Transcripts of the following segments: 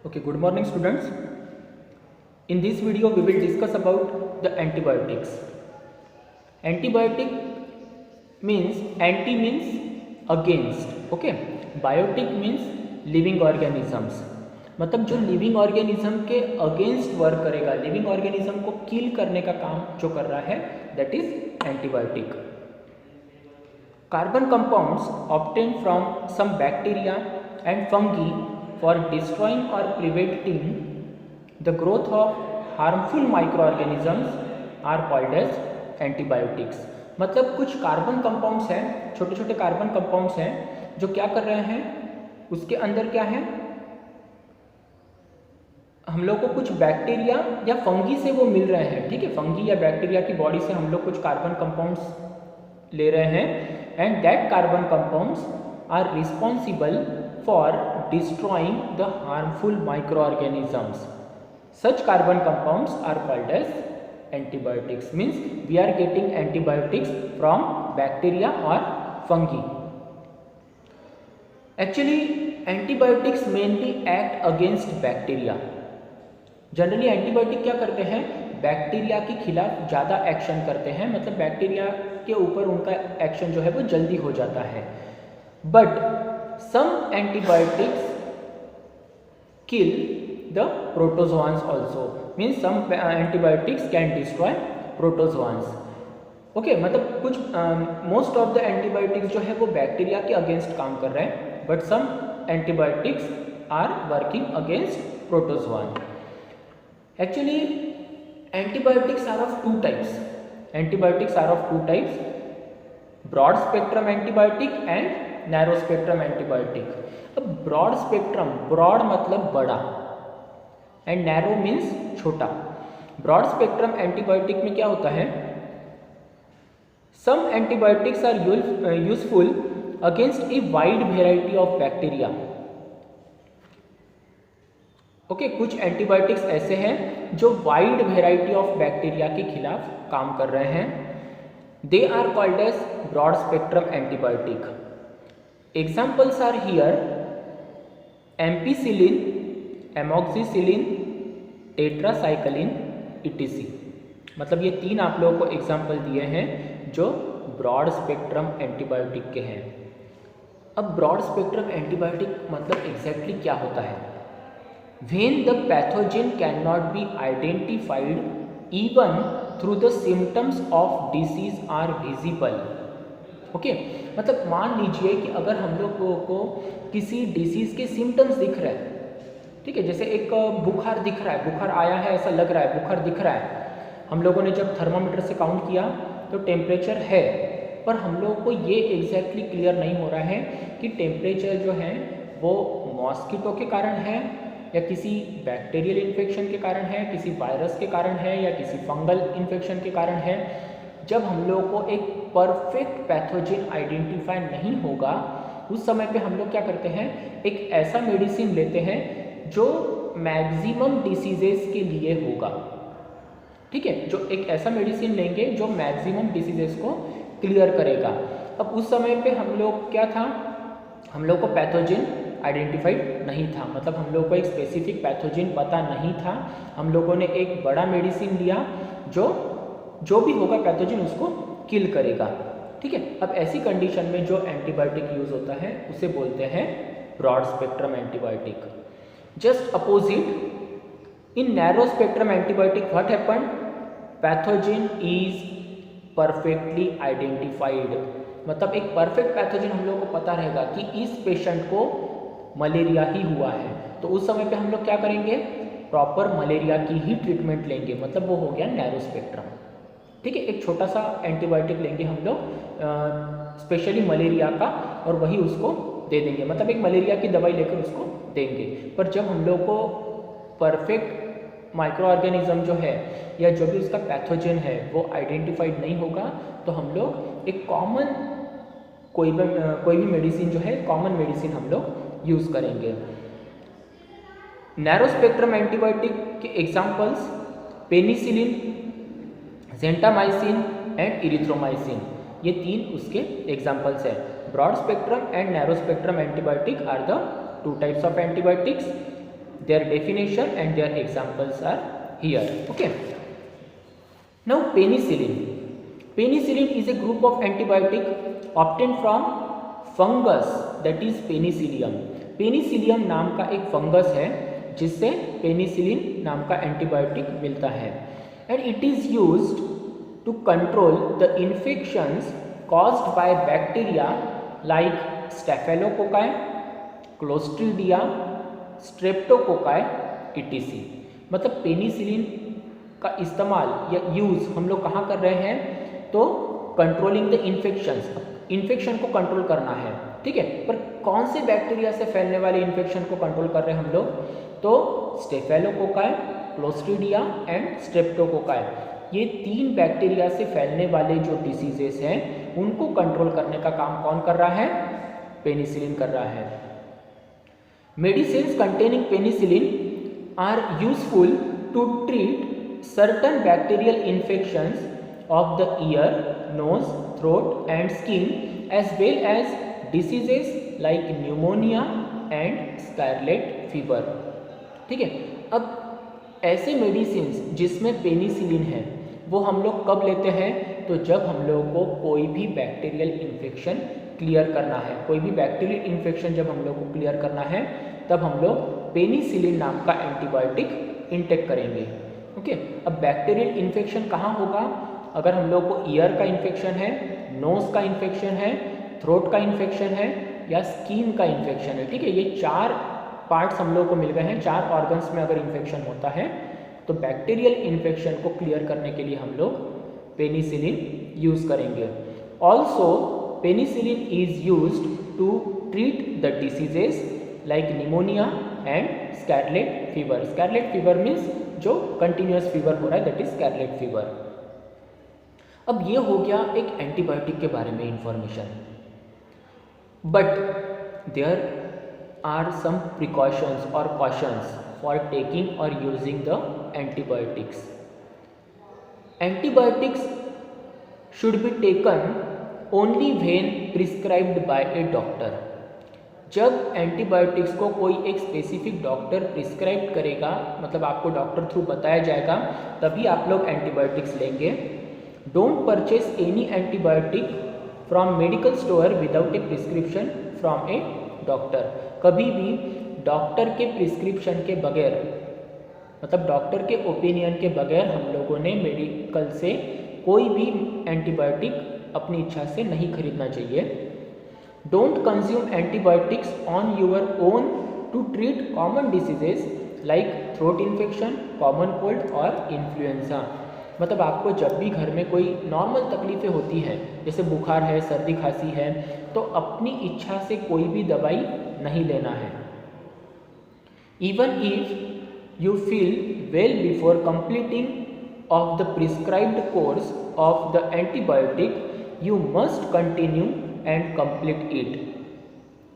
Okay, good morning students. In this video we will discuss about the antibiotics. Antibiotic means anti means against, okay. Biotic means living organisms. मतलब जो living organism के against work करेगा, living organism को किल करने का काम जो कर रहा है, that is antibiotic. Carbon compounds obtained from some bacteria and fungi for destroying or preventing the growth of harmful microorganisms are called as antibiotics. मतलब कुछ कार्बन कंपाउंड्स हैं, छोटे छोटे कार्बन कंपाउंड्स हैं जो क्या कर रहे हैं, उसके अंदर क्या है, हम लोग को कुछ बैक्टीरिया या फंगी से वो मिल रहे हैं. ठीक है, फंगी या बैक्टीरिया की बॉडी से हम लोग कुछ कार्बन कंपाउंड्स ले रहे हैं and that carbon compounds are responsible for destroying the harmful microorganisms. Such carbon compounds are called as antibiotics. Means we are getting antibiotics from bacteria or fungi. Actually antibiotics mainly act against bacteria. Generally antibiotic क्या करते हैं, bacteria के खिलाफ ज़्यादा action करते हैं. मतलब bacteria के ऊपर उनका एक्शन जो है वो जल्दी हो जाता है. But some antibiotics kill the protozoans also. Means some antibiotics can destroy protozoans. Okay, मतलब कुछ मोस्ट ऑफ द एंटीबायोटिक्स जो है वो बैक्टीरिया के अगेंस्ट काम कर रहे हैं, but some antibiotics are working against protozoan. Actually, antibiotics are of two types. Antibiotics are of two types: broad spectrum antibiotic and narrow spectrum antibiotic. अब broad spectrum, broad मतलब बड़ा and narrow means छोटा. broad spectrum antibiotic में क्या होता है, some antibiotics are useful against a wide variety of bacteria. Okay, कुछ antibiotics ऐसे हैं जो वाइड वेराइटी ऑफ बैक्टीरिया के खिलाफ काम कर रहे हैं. They are called as broad spectrum antibiotic. Examples are here ampicillin, amoxicillin, tetracycline, etc. मतलब ये तीन आप लोगों को एग्जाम्पल दिए हैं जो ब्रॉड स्पेक्ट्रम एंटीबायोटिक के हैं. अब ब्रॉड स्पेक्ट्रम एंटीबायोटिक मतलब एग्जैक्टली क्या होता है? When the pathogen cannot be identified even through the symptoms of disease are visible. Okay, मतलब मान लीजिए कि अगर हम लोगों को किसी डिसीज़ के सिम्टम्स दिख रहे हैं, ठीक है, जैसे एक बुखार दिख रहा है, बुखार आया है ऐसा लग रहा है, बुखार दिख रहा है, हम लोगों ने जब थर्मामीटर से काउंट किया तो टेम्परेचर है, पर हम लोगों को ये एग्जैक्टली क्लियर नहीं हो रहा है कि टेम्परेचर जो है वो मॉस्किटो के कारण है या किसी बैक्टीरियल इन्फेक्शन के कारण है, किसी वायरस के कारण है या किसी फंगल इन्फेक्शन के कारण है. जब हम लोग को एक परफेक्ट पैथोजन आइडेंटिफाई नहीं होगा, उस समय पे हम लोग क्या करते हैं, एक ऐसा मेडिसिन लेते हैं जो मैक्सिमम डिसीजेस के लिए होगा. ठीक है, जो एक ऐसा मेडिसिन लेंगे जो मैक्सिमम डिसीजेस को क्लियर करेगा. अब उस समय पे हम लोग क्या था, हम लोग को पैथोजन आइडेंटिफाइड नहीं था. मतलब हम लोग को एक स्पेसिफिक पैथोजन पता नहीं था. हम लोगों ने एक बड़ा मेडिसिन लिया जो भी होगा पैथोजन उसको किल करेगा. ठीक है, अब ऐसी कंडीशन में जो एंटीबायोटिक यूज होता है उसे बोलते हैं broad spectrum antibiotic. Just opposite, in narrow spectrum antibiotic what happened, pathogen is perfectly identified. मतलब एक परफेक्ट पैथोजन हम लोग को पता रहेगा कि इस पेशेंट को मलेरिया ही हुआ है, तो उस समय पे हम लोग क्या करेंगे, प्रॉपर मलेरिया की ही ट्रीटमेंट लेंगे. मतलब वो हो गया नैरो स्पेक्ट्रम. ठीक है, एक छोटा सा एंटीबायोटिक लेंगे हम लोग स्पेशली मलेरिया का और वही उसको दे देंगे. मतलब एक मलेरिया की दवाई लेकर उसको देंगे. पर जब हम लोग को परफेक्ट माइक्रो ऑर्गेनिज्म जो है या जो भी उसका पैथोजन है वो आइडेंटिफाइड नहीं होगा, तो हम लोग एक कॉमन कोई भी मेडिसिन जो है, कॉमन मेडिसिन हम लोग यूज़ करेंगे. नैरो स्पेक्ट्रम एंटीबायोटिक के examples penicillin, gentamicin and erythromycin, ये तीन उसके एग्जाम्पल्स हैं. Broad spectrum and narrow spectrum antibiotic are the two types of antibiotics. their definition and their examples are here. Okay. Now penicillin. Penicillin is a group of antibiotic obtained from fungus that is penicillium. Penicillium नाम का एक fungus है जिससे penicillin नाम का antibiotic मिलता है and it is used to control the infections caused by bacteria like staphylococci, clostridia, streptococci etc. मतलब पेनिसिलिन का इस्तेमाल या यूज़ हम लोग कहाँ कर रहे हैं, तो कंट्रोलिंग द इन्फेक्शंस, इन्फेक्शन को कंट्रोल करना है, ठीक है। पर कौन से बैक्टीरिया से फैलने वाले इन्फेक्शन को कंट्रोल कर रहे हैं हम लोग, तो स्टेफेलोकोकाई, क्लोस्ट्रीडिया एंड स्ट्रेप्टोकोकाई, ये 3 बैक्टीरिया से फैलने वाले जो डिसीजेस हैं उनको कंट्रोल करने का काम कौन कर रहा है, पेनिसिलिन कर रहा है। Medicines containing penicillin are useful to treat certain bacterial infections of the ear, nose, throat and skin as well as diseases like pneumonia and scarlet fever, ठीक है। अब ऐसे मेडिसिन्स जिसमें पेनिसिलिन है वो हम लोग कब लेते हैं, तो जब हम लोग को कोई भी बैक्टीरियल इन्फेक्शन क्लियर करना है, कोई भी बैक्टीरियल इन्फेक्शन जब हम लोग को क्लियर करना है तब हम लोग पेनिसिलिन नाम का एंटीबायोटिक इनटेक करेंगे। ओके, अब बैक्टीरियल इन्फेक्शन कहाँ होगा, अगर हम लोग को ईयर का इन्फेक्शन है, नोज का इन्फेक्शन है, थ्रोट का इन्फेक्शन है या स्किन का इन्फेक्शन है, ठीक है। ये 4 पार्ट्स हम लोग को मिल गए हैं, 4 ऑर्गन्स में अगर इन्फेक्शन होता है तो बैक्टीरियल इन्फेक्शन को क्लियर करने के लिए हम लोग पेनिसिलिन यूज़ करेंगे। Also penicillin is used to treat the diseases like pneumonia and scarlet fever. Scarlet fever means जो कंटिन्यूस फीवर हो रहा है, दैट इज स्कारलेट फीवर। अब ये हो गया एक एंटीबायोटिक के बारे में information, but there are some precautions और कॉशंस फॉर टेकिंग और using the antibiotics. Antibiotics should be taken only when prescribed by a doctor. जब एंटीबायोटिक्स को कोई एक स्पेसिफिक डॉक्टर प्रिस्क्राइब करेगा, मतलब आपको डॉक्टर थ्रू बताया जाएगा, तभी आप लोग एंटीबायोटिक्स लेंगे। Don't purchase any antibiotic from medical store without a prescription from a doctor. कभी भी डॉक्टर के प्रिस्क्रिप्शन के बगैर, मतलब डॉक्टर के ओपिनियन के बगैर हम लोगों ने मेडिकल से कोई भी एंटीबायोटिक अपनी इच्छा से नहीं खरीदना चाहिए। Don't consume antibiotics on your own to treat common diseases like throat infection, common cold और influenza। मतलब आपको जब भी घर में कोई नॉर्मल तकलीफ़ें होती हैं, जैसे बुखार है, सर्दी खांसी है, तो अपनी इच्छा से कोई भी दवाई नहीं लेना है। Even if you feel well before completing of the prescribed course of the antibiotic, you must continue and complete it.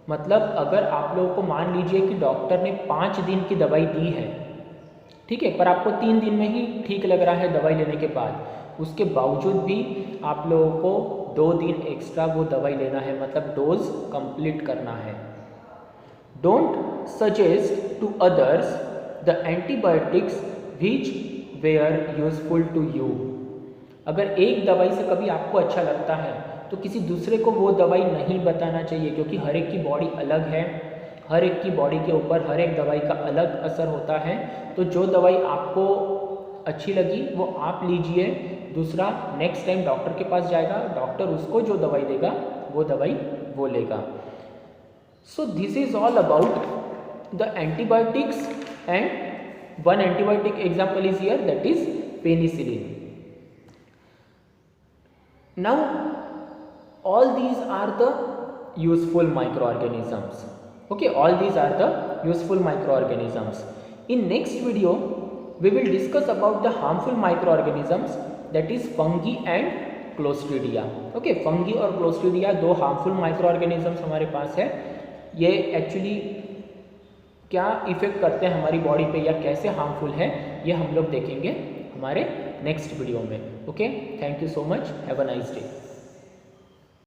मतलब अगर आप लोगों को मान लीजिए कि डॉक्टर ने 5 दिन की दवाई दी है, ठीक है, पर आपको 3 दिन में ही ठीक लग रहा है दवाई लेने के बाद, उसके बावजूद भी आप लोगों को 2 दिन एक्स्ट्रा वो दवाई लेना है, मतलब डोज कंप्लीट करना है। Don't suggest to others the antibiotics which were useful to you. अगर एक दवाई से कभी आपको अच्छा लगता है तो किसी दूसरे को वो दवाई नहीं बताना चाहिए, क्योंकि हर एक की बॉडी अलग है, हर एक की बॉडी के ऊपर हर एक दवाई का अलग असर होता है। तो जो दवाई आपको अच्छी लगी वो आप लीजिए, दूसरा नेक्स्ट टाइम डॉक्टर के पास जाएगा, डॉक्टर उसको जो दवाई देगा वो दवाई वो लेगा। So this is all about the antibiotics and one antibiotic example is here, that is penicillin. Now all these are the useful microorganisms. Okay, all these are the useful microorganisms. In next video we will discuss about the harmful microorganisms, that is fungi and clostridia. Okay, fungi और clostridia 2 harmful microorganisms हमारे पास है। ये actually क्या effect करते हैं हमारी body पे या कैसे हार्मफुल है, ये हम लोग देखेंगे हमारे नेक्स्ट वीडियो में। Okay, thank you so much, have a nice day.